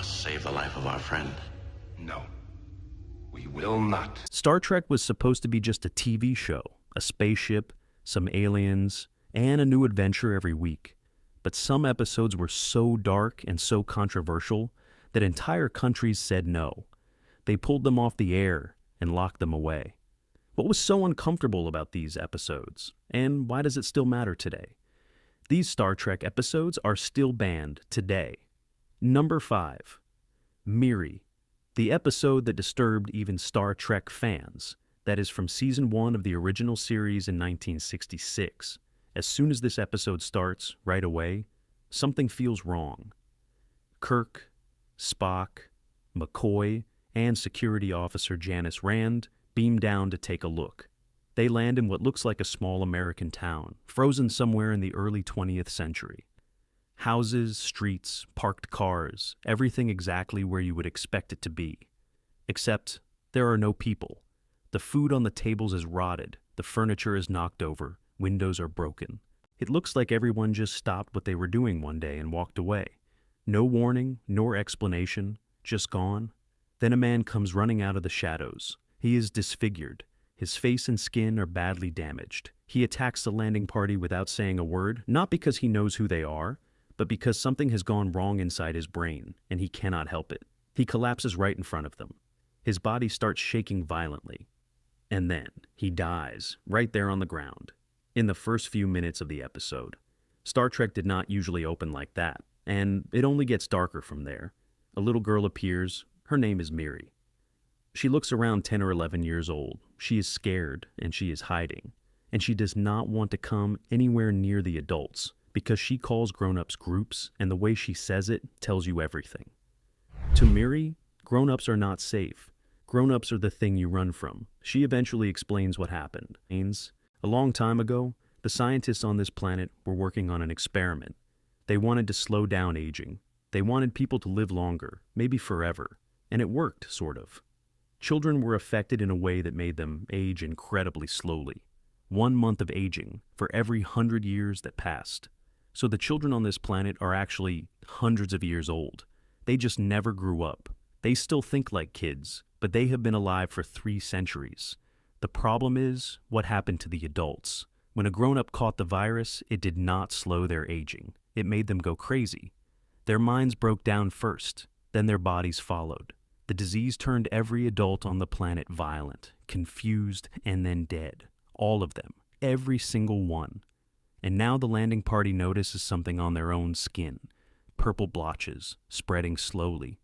must save the life of our friend. No, we will not. Star Trek was supposed to be just a TV show, a spaceship, some aliens, and a new adventure every week. But some episodes were so dark and so controversial that entire countries said no. They pulled them off the air and locked them away. What was so uncomfortable about these episodes, and why does it still matter today? These Star Trek episodes are still banned today. Number 5. Miri, the episode that disturbed even Star Trek fans. That is from Season 1 of the original series in 1966. As soon as this episode starts, right away, something feels wrong. Kirk, Spock, McCoy, and security officer Janice Rand beam down to take a look. They land in what looks like a small American town, frozen somewhere in the early 20th century. Houses, streets, parked cars, everything exactly where you would expect it to be. Except there are no people. The food on the tables is rotted, the furniture is knocked over, windows are broken. It looks like everyone just stopped what they were doing one day and walked away. No warning, nor explanation, just gone. Then a man comes running out of the shadows. He is disfigured. His face and skin are badly damaged. He attacks the landing party without saying a word, not because he knows who they are, but because something has gone wrong inside his brain, and he cannot help it. He collapses right in front of them. His body starts shaking violently. And then he dies, right there on the ground, in the first few minutes of the episode. Star Trek did not usually open like that, and it only gets darker from there. A little girl appears. Her name is Miri. She looks around 10 or 11 years old. She is scared, and she is hiding. And she does not want to come anywhere near the adults, because she calls grown-ups groups, and the way she says it tells you everything. To Miri, grown-ups are not safe. Grown-ups are the thing you run from. She eventually explains what happened. A long time ago, the scientists on this planet were working on an experiment. They wanted to slow down aging. They wanted people to live longer, maybe forever. And it worked, sort of. Children were affected in a way that made them age incredibly slowly. 1 month of aging for every 100 years that passed. So the children on this planet are actually hundreds of years old. They just never grew up. They still think like kids, but they have been alive for 3 centuries. The problem is what happened to the adults. When a grown-up caught the virus, it did not slow their aging. It made them go crazy. Their minds broke down first, then their bodies followed. The disease turned every adult on the planet violent, confused, and then dead. All of them. Every single one. And now the landing party notices something on their own skin. Purple blotches, spreading slowly,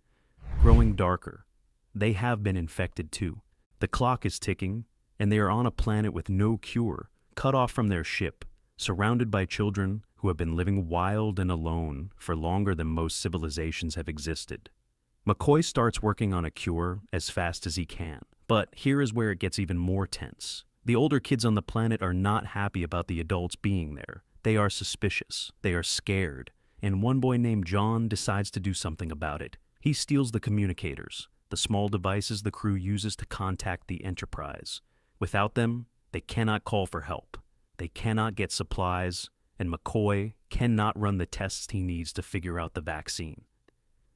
growing darker. They have been infected too. The clock is ticking, and they are on a planet with no cure, cut off from their ship, surrounded by children who have been living wild and alone for longer than most civilizations have existed. McCoy starts working on a cure as fast as he can, but here is where it gets even more tense. The older kids on the planet are not happy about the adults being there. They are suspicious. They are scared. And one boy named John decides to do something about it. He steals the communicators, the small devices the crew uses to contact the Enterprise. Without them, they cannot call for help. They cannot get supplies, and McCoy cannot run the tests he needs to figure out the vaccine.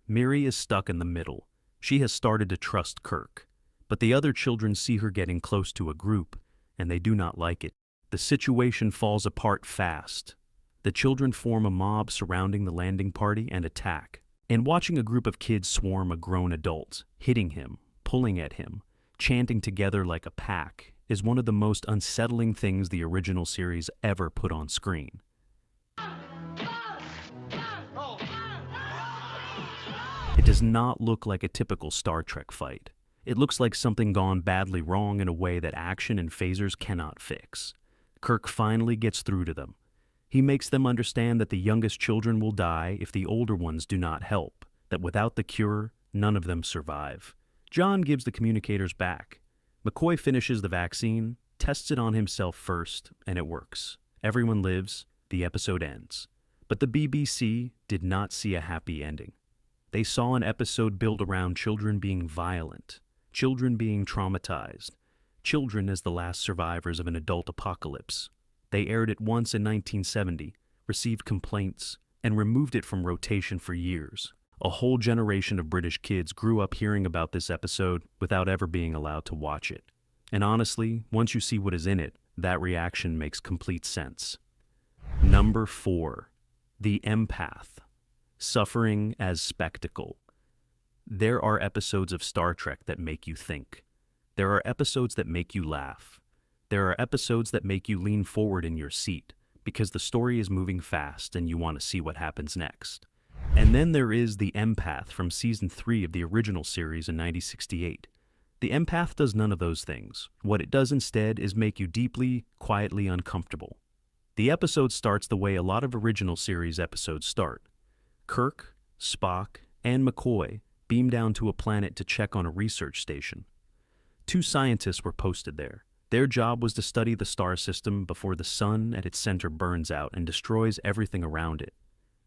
Miri is stuck in the middle. She has started to trust Kirk, but the other children see her getting close to a group, and they do not like it. The situation falls apart fast. The children form a mob surrounding the landing party and attack. And watching a group of kids swarm a grown adult, hitting him, pulling at him, chanting together like a pack, is one of the most unsettling things the original series ever put on screen. It does not look like a typical Star Trek fight. It looks like something gone badly wrong in a way that action and phasers cannot fix. Kirk finally gets through to them. He makes them understand that the youngest children will die if the older ones do not help, that without the cure, none of them survive. John gives the communicators back. McCoy finishes the vaccine, tests it on himself first, and it works. Everyone lives, the episode ends. But the BBC did not see a happy ending. They saw an episode built around children being violent, children being traumatized, children as the last survivors of an adult apocalypse. They aired it once in 1970, received complaints, and removed it from rotation for years. A whole generation of British kids grew up hearing about this episode without ever being allowed to watch it. And honestly, once you see what is in it, that reaction makes complete sense. Number 4. The empath. Suffering as spectacle. There are episodes of Star Trek that make you think. There are episodes that make you laugh. There are episodes that make you lean forward in your seat because the story is moving fast and you want to see what happens next. And then there is the empath from Season 3 of the original series in 1968. The empath does none of those things. What it does instead is make you deeply, quietly uncomfortable. The episode starts the way a lot of original series episodes start. Kirk, Spock, and McCoy beam down to a planet to check on a research station. 2 scientists were posted there. Their job was to study the star system before the sun at its center burns out and destroys everything around it.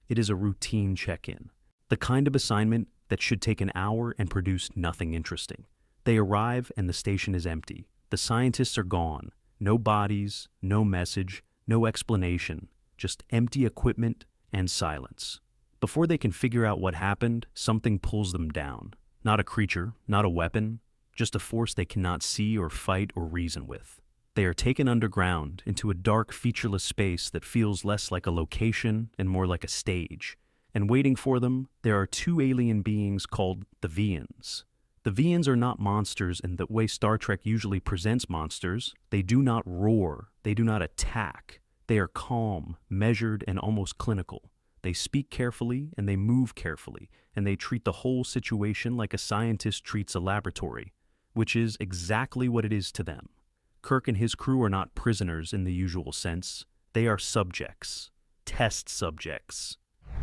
It is a routine check-in, the kind of assignment that should take an hour and produce nothing interesting. They arrive and the station is empty. The scientists are gone. No bodies, no message, no explanation, just empty equipment and silence. Before they can figure out what happened, something pulls them down. Not a creature, not a weapon, just a force they cannot see or fight or reason with. They are taken underground into a dark, featureless space that feels less like a location and more like a stage. And waiting for them, there are 2 alien beings called the Vians. The Vians are not monsters in the way Star Trek usually presents monsters. They do not roar. They do not attack. They are calm, measured, and almost clinical. They speak carefully and they move carefully, and they treat the whole situation like a scientist treats a laboratory, which is exactly what it is to them. Kirk and his crew are not prisoners in the usual sense. They are subjects, test subjects.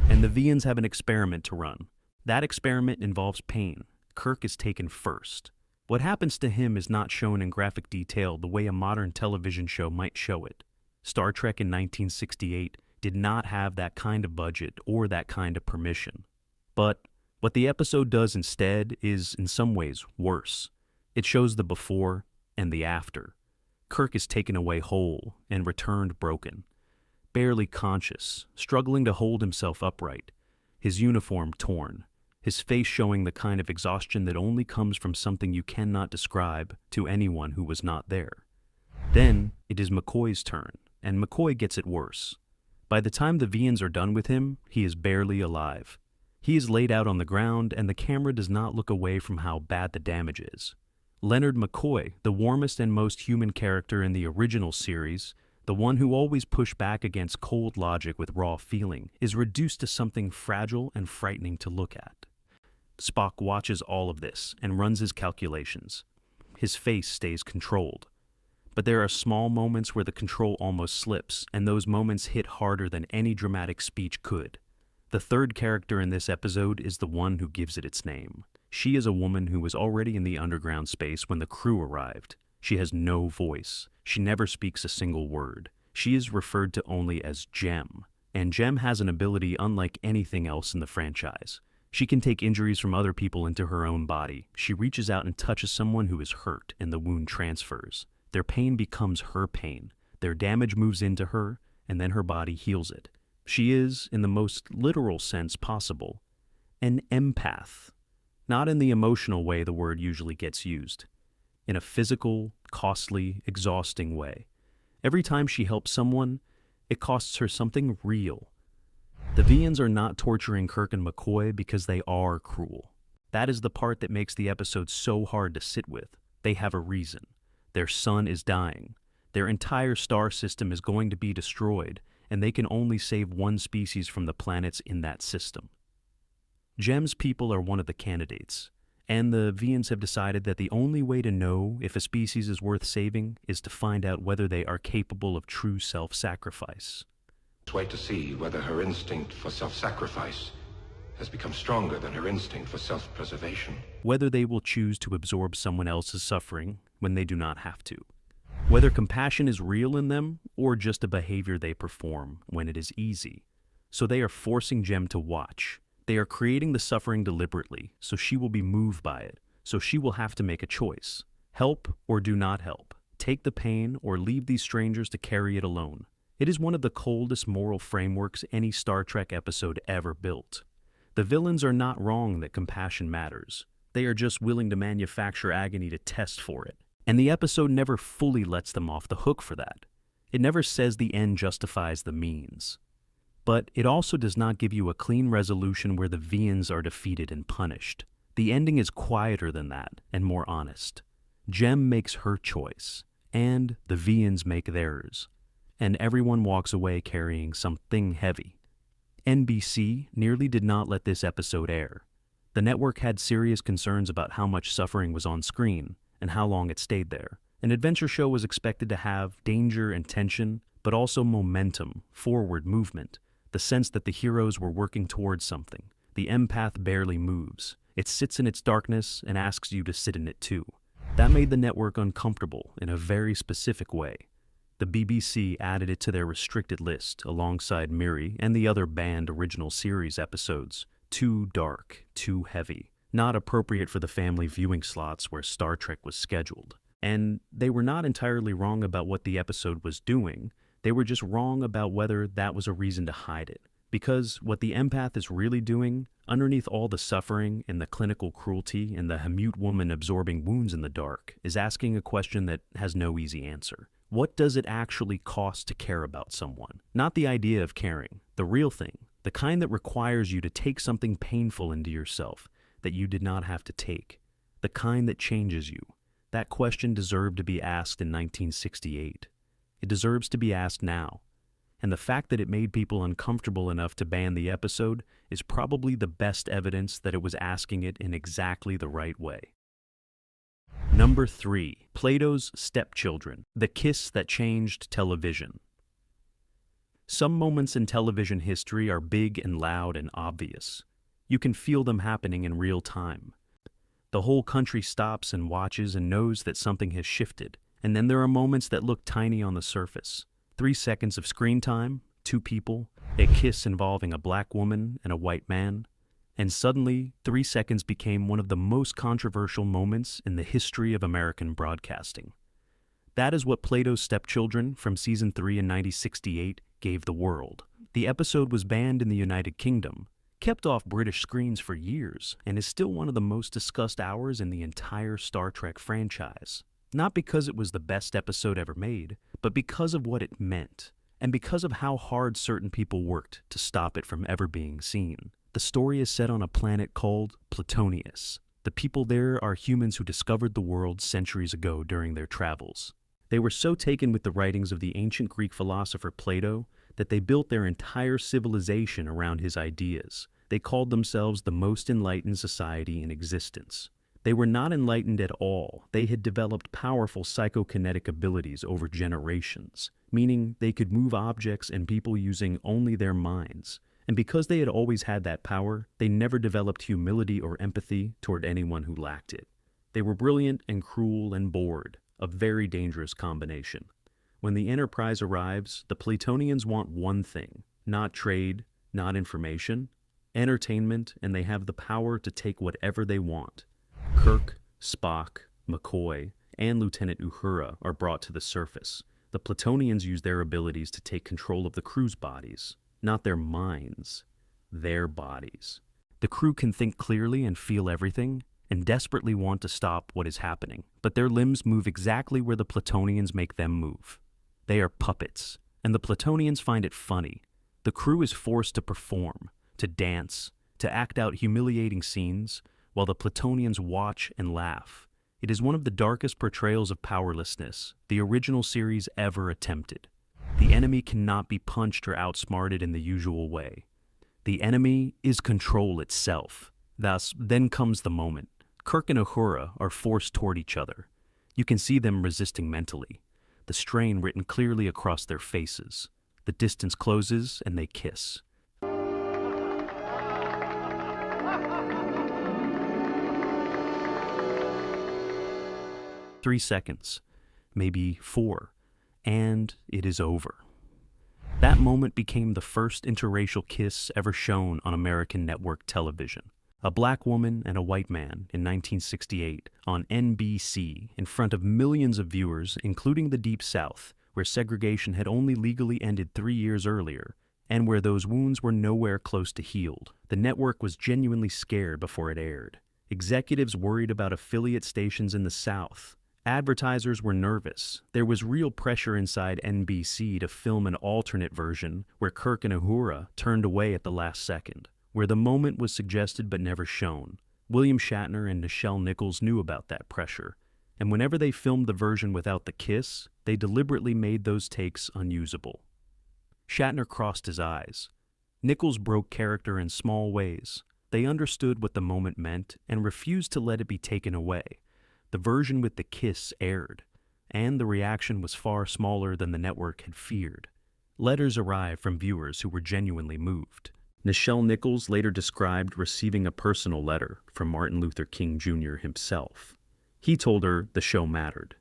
And the Vians have an experiment to run. That experiment involves pain. Kirk is taken first. What happens to him is not shown in graphic detail the way a modern television show might show it. Star Trek in 1968 did not have that kind of budget or that kind of permission. But what the episode does instead is, in some ways, worse. It shows the before and the after. Kirk is taken away whole and returned broken, barely conscious, struggling to hold himself upright, his uniform torn, his face showing the kind of exhaustion that only comes from something you cannot describe to anyone who was not there. Then it is McCoy's turn, and McCoy gets it worse. By the time the Vians are done with him, he is barely alive. He is laid out on the ground, and the camera does not look away from how bad the damage is. Leonard McCoy, the warmest and most human character in the original series, the one who always pushed back against cold logic with raw feeling, is reduced to something fragile and frightening to look at. Spock watches all of this and runs his calculations. His face stays controlled. But there are small moments where the control almost slips, and those moments hit harder than any dramatic speech could. The third character in this episode is the one who gives it its name. She is a woman who was already in the underground space when the crew arrived. She has no voice. She never speaks a single word. She is referred to only as Gem, and Gem has an ability unlike anything else in the franchise. She can take injuries from other people into her own body. She reaches out and touches someone who is hurt, and the wound transfers. Their pain becomes her pain. Their damage moves into her, and then her body heals it. She is, in the most literal sense possible, an empath. Not in the emotional way the word usually gets used. In a physical, costly, exhausting way. Every time she helps someone, it costs her something real. The Vians are not torturing Kirk and McCoy because they are cruel. That is the part that makes the episode so hard to sit with. They have a reason. Their sun is dying. Their entire star system is going to be destroyed, and they can only save one species from the planets in that system. Gem's people are one of the candidates, and the Vians have decided that the only way to know if a species is worth saving is to find out whether they are capable of true self-sacrifice. Let's wait to see whether her instinct for self-sacrifice has become stronger than her instinct for self-preservation. Whether they will choose to absorb someone else's suffering when they do not have to. Whether compassion is real in them or just a behavior they perform when it is easy. So they are forcing Gem to watch. They are creating the suffering deliberately, so she will be moved by it, so she will have to make a choice. Help or do not help. Take the pain or leave these strangers to carry it alone. It is one of the coldest moral frameworks any Star Trek episode ever built. The villains are not wrong that compassion matters. They are just willing to manufacture agony to test for it. And the episode never fully lets them off the hook for that. It never says the end justifies the means. But it also does not give you a clean resolution where the villains are defeated and punished. The ending is quieter than that and more honest. Jem makes her choice, and the villains make theirs. And everyone walks away carrying something heavy. NBC nearly did not let this episode air. The network had serious concerns about how much suffering was on screen and how long it stayed there. An adventure show was expected to have danger and tension, but also momentum, forward movement, the sense that the heroes were working towards something. The empath barely moves. It sits in its darkness and asks you to sit in it too. That made the network uncomfortable in a very specific way. The BBC added it to their restricted list alongside Miri and the other banned original series episodes. Too dark, too heavy, not appropriate for the family viewing slots where Star Trek was scheduled. And they were not entirely wrong about what the episode was doing. They were just wrong about whether that was a reason to hide it. Because what the empath is really doing, underneath all the suffering and the clinical cruelty and the mute woman absorbing wounds in the dark, is asking a question that has no easy answer. What does it actually cost to care about someone? Not the idea of caring, the real thing, the kind that requires you to take something painful into yourself that you did not have to take, the kind that changes you. That question deserved to be asked in 1968. It deserves to be asked now. And the fact that it made people uncomfortable enough to ban the episode is probably the best evidence that it was asking it in exactly the right way. Number 3. Plato's Stepchildren, the kiss that changed television. Some moments in television history are big and loud and obvious. You can feel them happening in real time. The whole country stops and watches and knows that something has shifted. And then there are moments that look tiny on the surface. 3 seconds of screen time, 2 people, a kiss involving a black woman and a white man, and suddenly 3 seconds became one of the most controversial moments in the history of American broadcasting. That is what Plato's Stepchildren from Season 3 in 1968 gave the world. The episode was banned in the United Kingdom, kept off British screens for years, and is still one of the most discussed hours in the entire Star Trek franchise. Not because it was the best episode ever made, but because of what it meant, and because of how hard certain people worked to stop it from ever being seen. The story is set on a planet called Platonius. The people there are humans who discovered the world centuries ago during their travels. They were so taken with the writings of the ancient Greek philosopher Plato that they built their entire civilization around his ideas. They called themselves the most enlightened society in existence. They were not enlightened at all. They had developed powerful psychokinetic abilities over generations, meaning they could move objects and people using only their minds. And because they had always had that power, they never developed humility or empathy toward anyone who lacked it. They were brilliant and cruel and bored, a very dangerous combination. When the Enterprise arrives, the Platonians want one thing, not trade, not information, entertainment, and they have the power to take whatever they want. Kirk, Spock, McCoy, and Lieutenant Uhura are brought to the surface. The Platonians use their abilities to take control of the crew's bodies, not their minds, their bodies. The crew can think clearly and feel everything, and desperately want to stop what is happening, but their limbs move exactly where the Platonians make them move. They are puppets, and the Platonians find it funny. The crew is forced to perform, to dance, to act out humiliating scenes, while the Platonians watch and laugh. It is one of the darkest portrayals of powerlessness the original series ever attempted. The enemy cannot be punched or outsmarted in the usual way. The enemy is control itself. Thus, then comes the moment. Kirk and Uhura are forced toward each other. You can see them resisting mentally, the strain written clearly across their faces. The distance closes and they kiss. 3 seconds, maybe 4, and it is over. That moment became the first interracial kiss ever shown on American network television. A black woman and a white man in 1968 on NBC in front of millions of viewers, including the Deep South, where segregation had only legally ended 3 years earlier, and where those wounds were nowhere close to healed. The network was genuinely scared before it aired. Executives worried about affiliate stations in the South. Advertisers were nervous. There was real pressure inside NBC to film an alternate version where Kirk and Uhura turned away at the last second, where the moment was suggested but never shown. William Shatner and Nichelle Nichols knew about that pressure, and whenever they filmed the version without the kiss, they deliberately made those takes unusable. Shatner crossed his eyes. Nichols broke character in small ways. They understood what the moment meant and refused to let it be taken away. The version with the kiss aired, and the reaction was far smaller than the network had feared. Letters arrived from viewers who were genuinely moved. Nichelle Nichols later described receiving a personal letter from Martin Luther King Jr. himself. He told her the show mattered.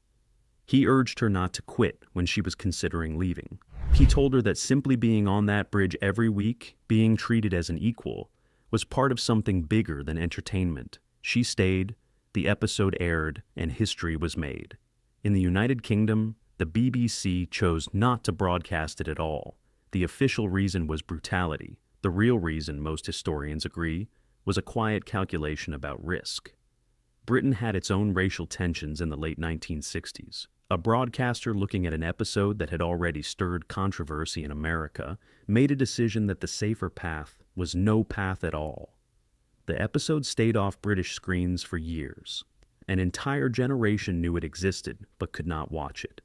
He urged her not to quit when she was considering leaving. He told her that simply being on that bridge every week, being treated as an equal, was part of something bigger than entertainment. She stayed, the episode aired, and history was made. In the United Kingdom, the BBC chose not to broadcast it at all. The official reason was brutality. The real reason, most historians agree, was a quiet calculation about risk. Britain had its own racial tensions in the late 1960s. A broadcaster looking at an episode that had already stirred controversy in America made a decision that the safer path was no path at all. The episode stayed off British screens for years. An entire generation knew it existed but could not watch it.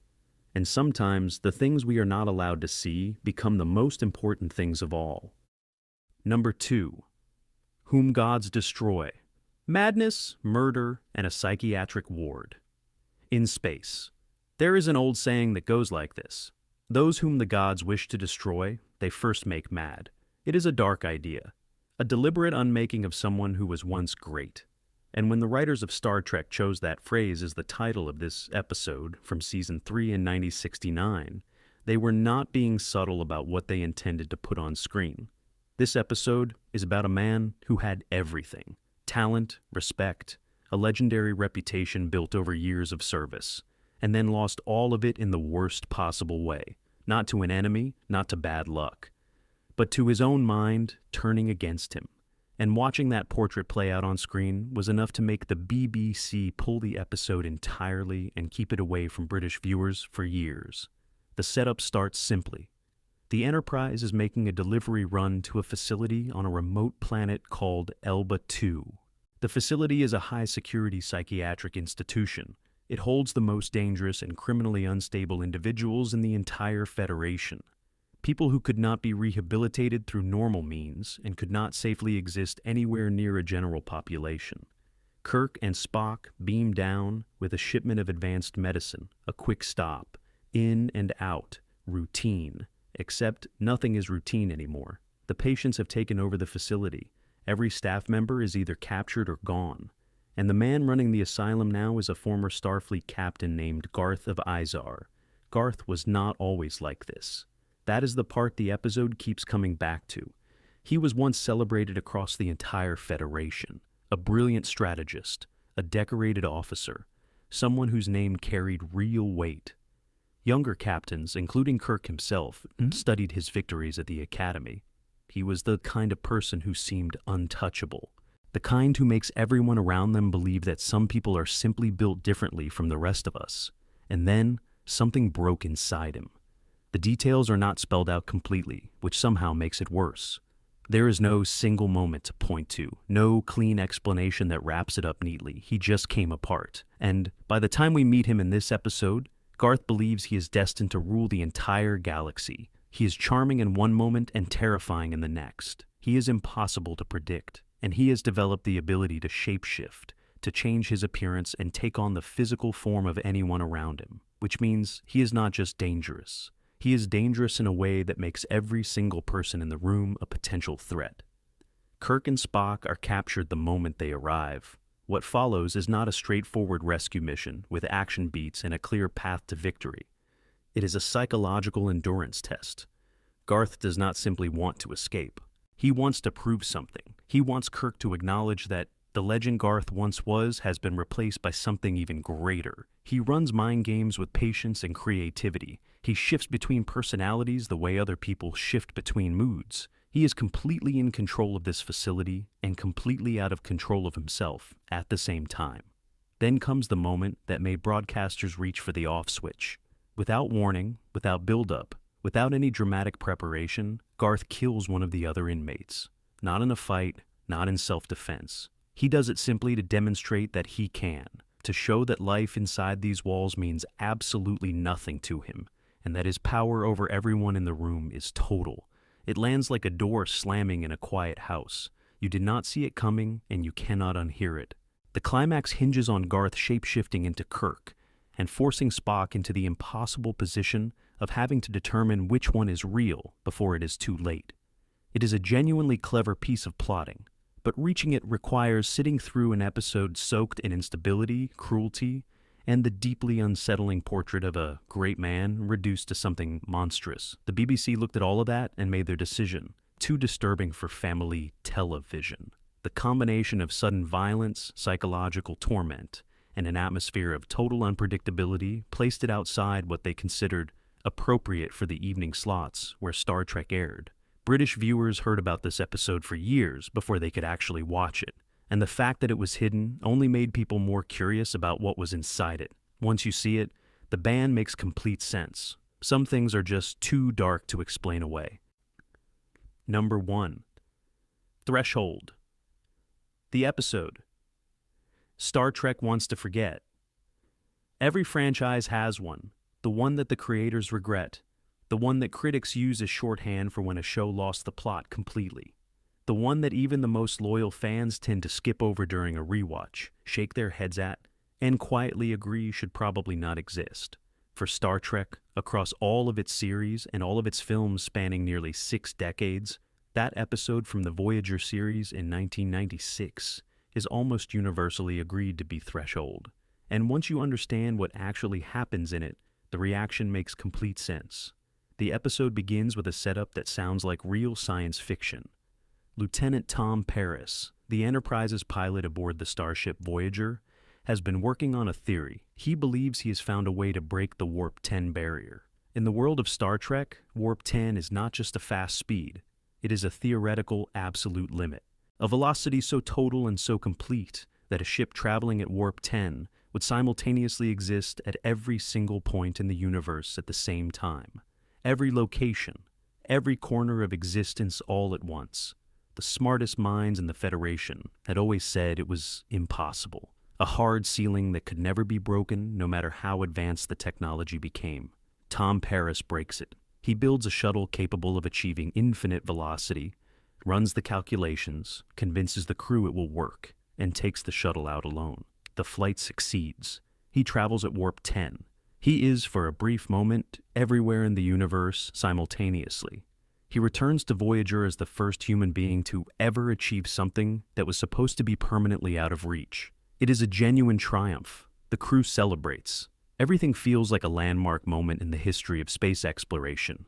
And sometimes the things we are not allowed to see become the most important things of all. Number 2. Whom Gods Destroy. Madness, murder, and a psychiatric ward. In space. There is an old saying that goes like this: those whom the gods wish to destroy, they first make mad. It is a dark idea, a deliberate unmaking of someone who was once great. And when the writers of Star Trek chose that phrase as the title of this episode from Season 3 in 1969, they were not being subtle about what they intended to put on screen. This episode is about a man who had everything: talent, respect, a legendary reputation built over years of service, and then lost all of it in the worst possible way, not to an enemy, not to bad luck, but to his own mind turning against him. And watching that portrait play out on screen was enough to make the BBC pull the episode entirely and keep it away from British viewers for years. The setup starts simply. The Enterprise is making a delivery run to a facility on a remote planet called Elba 2. The facility is a high-security psychiatric institution. It holds the most dangerous and criminally unstable individuals in the entire Federation. People who could not be rehabilitated through normal means and could not safely exist anywhere near a general population. Kirk and Spock beam down with a shipment of advanced medicine, a quick stop, in and out, routine. Except nothing is routine anymore. The patients have taken over the facility. Every staff member is either captured or gone. And the man running the asylum now is a former Starfleet captain named Garth of Izar. Garth was not always like this. That is the part the episode keeps coming back to. He was once celebrated across the entire Federation. A brilliant strategist, a decorated officer, someone whose name carried real weight. Younger captains, including Kirk himself, studied his victories at the Academy. He was the kind of person who seemed untouchable. The kind who makes everyone around them believe that some people are simply built differently from the rest of us. And then, something broke inside him. The details are not spelled out completely, which somehow makes it worse. There is no single moment to point to, no clean explanation that wraps it up neatly. He just came apart. And by the time we meet him in this episode, Garth believes he is destined to rule the entire galaxy. He is charming in one moment and terrifying in the next. He is impossible to predict, and he has developed the ability to shapeshift, to change his appearance and take on the physical form of anyone around him, which means he is not just dangerous. He is dangerous in a way that makes every single person in the room a potential threat. Kirk and Spock are captured the moment they arrive. What follows is not a straightforward rescue mission with action beats and a clear path to victory. It is a psychological endurance test. Garth does not simply want to escape. He wants to prove something. He wants Kirk to acknowledge that the legend Garth once was has been replaced by something even greater. He runs mind games with patience and creativity. He shifts between personalities the way other people shift between moods. He is completely in control of this facility and completely out of control of himself at the same time. Then comes the moment that made broadcasters reach for the off switch. Without warning, without build-up, without any dramatic preparation, Garth kills one of the other inmates. Not in a fight, not in self-defense. He does it simply to demonstrate that he can, to show that life inside these walls means absolutely nothing to him, and that his power over everyone in the room is total. It lands like a door slamming in a quiet house. You did not see it coming, and you cannot unhear it. The climax hinges on Garth shape-shifting into Kirk, and forcing Spock into the impossible position of having to determine which one is real before it is too late. It is a genuinely clever piece of plotting, but reaching it requires sitting through an episode soaked in instability, cruelty, and the deeply unsettling portrait of a great man reduced to something monstrous. The BBC looked at all of that and made their decision. Too disturbing for family television. The combination of sudden violence, psychological torment, and an atmosphere of total unpredictability placed it outside what they considered appropriate for the evening slots where Star Trek aired. British viewers heard about this episode for years before they could actually watch it, and the fact that it was hidden only made people more curious about what was inside it. Once you see it, the ban makes complete sense. Some things are just too dark to explain away. Number 1. Threshold. The episode. Star Trek Wants to Forget. Every franchise has one, the one that the creators regret, the one that critics use as shorthand for when a show lost the plot completely, the one that even the most loyal fans tend to skip over during a rewatch, shake their heads at, and quietly agree should probably not exist. For Star Trek, across all of its series and all of its films spanning nearly 6 decades, that episode from the Voyager series in 1996 is almost universally agreed to be Threshold. And once you understand what actually happens in it, the reaction makes complete sense. The episode begins with a setup that sounds like real science fiction. Lieutenant Tom Paris, the Enterprise's pilot aboard the starship Voyager, has been working on a theory. He believes he has found a way to break the Warp 10 barrier. In the world of Star Trek, Warp 10 is not just a fast speed. It is a theoretical absolute limit. A velocity so total and so complete that a ship traveling at Warp 10 would simultaneously exist at every single point in the universe at the same time. Every location, every corner of existence all at once. The smartest minds in the Federation had always said it was impossible. A hard ceiling that could never be broken no matter how advanced the technology became. Tom Paris breaks it. He builds a shuttle capable of achieving infinite velocity, runs the calculations, convinces the crew it will work, and takes the shuttle out alone. The flight succeeds. He travels at Warp 10. He is, for a brief moment, everywhere in the universe simultaneously. He returns to Voyager as the first human being to ever achieve something that was supposed to be permanently out of reach. It is a genuine triumph. The crew celebrates. Everything feels like a landmark moment in the history of space exploration.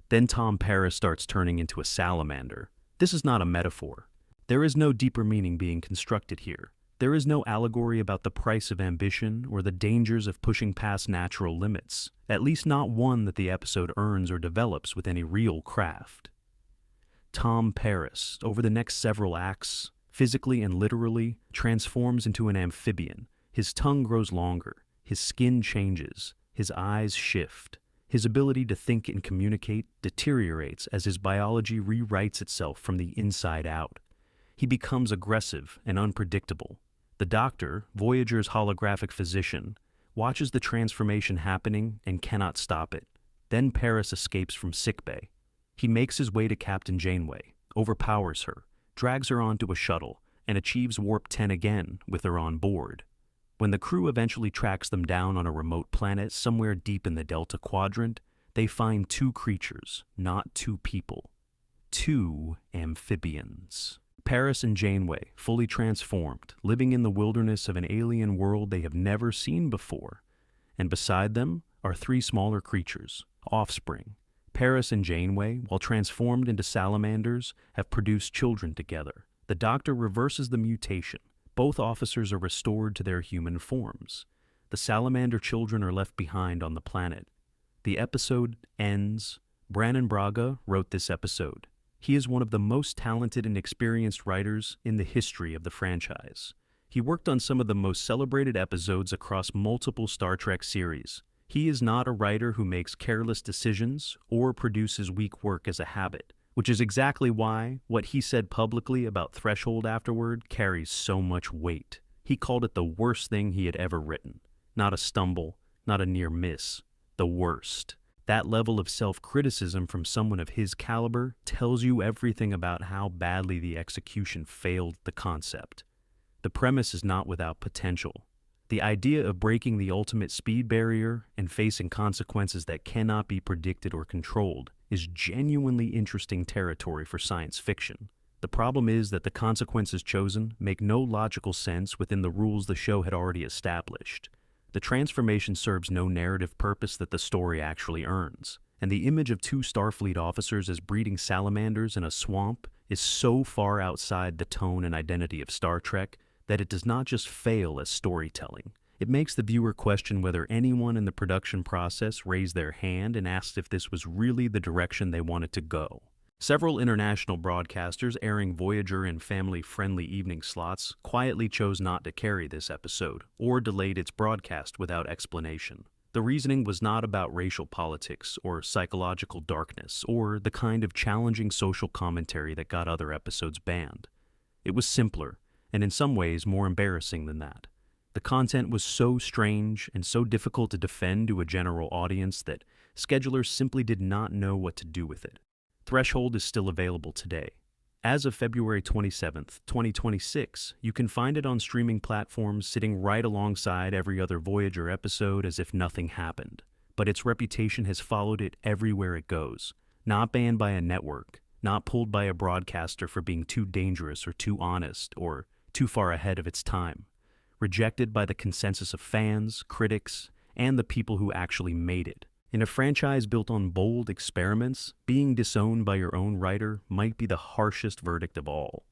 Then Tom Paris starts turning into a salamander. This is not a metaphor. There is no deeper meaning being constructed here. There is no allegory about the price of ambition or the dangers of pushing past natural limits, at least not one that the episode earns or develops with any real craft. Tom Paris, over the next several acts, physically and literally, transforms into an amphibian. His tongue grows longer, his skin changes, his eyes shift. His ability to think and communicate deteriorates as his biology rewrites itself from the inside out. He becomes aggressive and unpredictable. The Doctor, Voyager's holographic physician, watches the transformation happening and cannot stop it. Then Paris escapes from sickbay. He makes his way to Captain Janeway, overpowers her, drags her onto a shuttle, and achieves Warp 10 again with her on board. When the crew eventually tracks them down on a remote planet somewhere deep in the Delta Quadrant, they find 2 creatures, not 2 people. 2 amphibians. Paris and Janeway, fully transformed, living in the wilderness of an alien world they have never seen before. And beside them are 3 smaller creatures, offspring. Paris and Janeway, while transformed into salamanders, have produced children together. The Doctor reverses the mutation. Both officers are restored to their human forms. The salamander children are left behind on the planet. The episode ends. Brannon Braga wrote this episode. He is one of the most talented and experienced writers in the history of the franchise. He worked on some of the most celebrated episodes across multiple Star Trek series. He is not a writer who makes careless decisions or produces weak work as a habit, which is exactly why what he said publicly about Threshold afterward carries so much weight. He called it the worst thing he had ever written. Not a stumble, not a near miss. The worst. That level of self-criticism from someone of his caliber tells you everything about how badly the execution failed the concept. The premise is not without potential. The idea of breaking the ultimate speed barrier and facing consequences that cannot be predicted or controlled is genuinely interesting territory for science fiction. The problem is that the consequences chosen make no logical sense within the rules the show had already established. The transformation serves no narrative purpose that the story actually earns, and the image of two Starfleet officers as breeding salamanders in a swamp is so far outside the tone and identity of Star Trek that it does not just fail as storytelling. It makes the viewer question whether anyone in the production process raised their hand and asked if this was really the direction they wanted to go. Several international broadcasters airing Voyager in family-friendly evening slots quietly chose not to carry this episode, or delayed its broadcast without explanation. The reasoning was not about racial politics or psychological darkness or the kind of challenging social commentary that got other episodes banned. It was simpler, and in some ways more embarrassing than that. The content was so strange and so difficult to defend to a general audience that schedulers simply did not know what to do with it. Threshold is still available today. As of February 27th, 2026, you can find it on streaming platforms sitting right alongside every other Voyager episode as if nothing happened. But its reputation has followed it everywhere it goes. Not banned by a network, not pulled by a broadcaster for being too dangerous or too honest or too far ahead of its time. Rejected by the consensus of fans, critics, and the people who actually made it. In a franchise built on bold experiments, being disowned by your own writer might be the harshest verdict of all.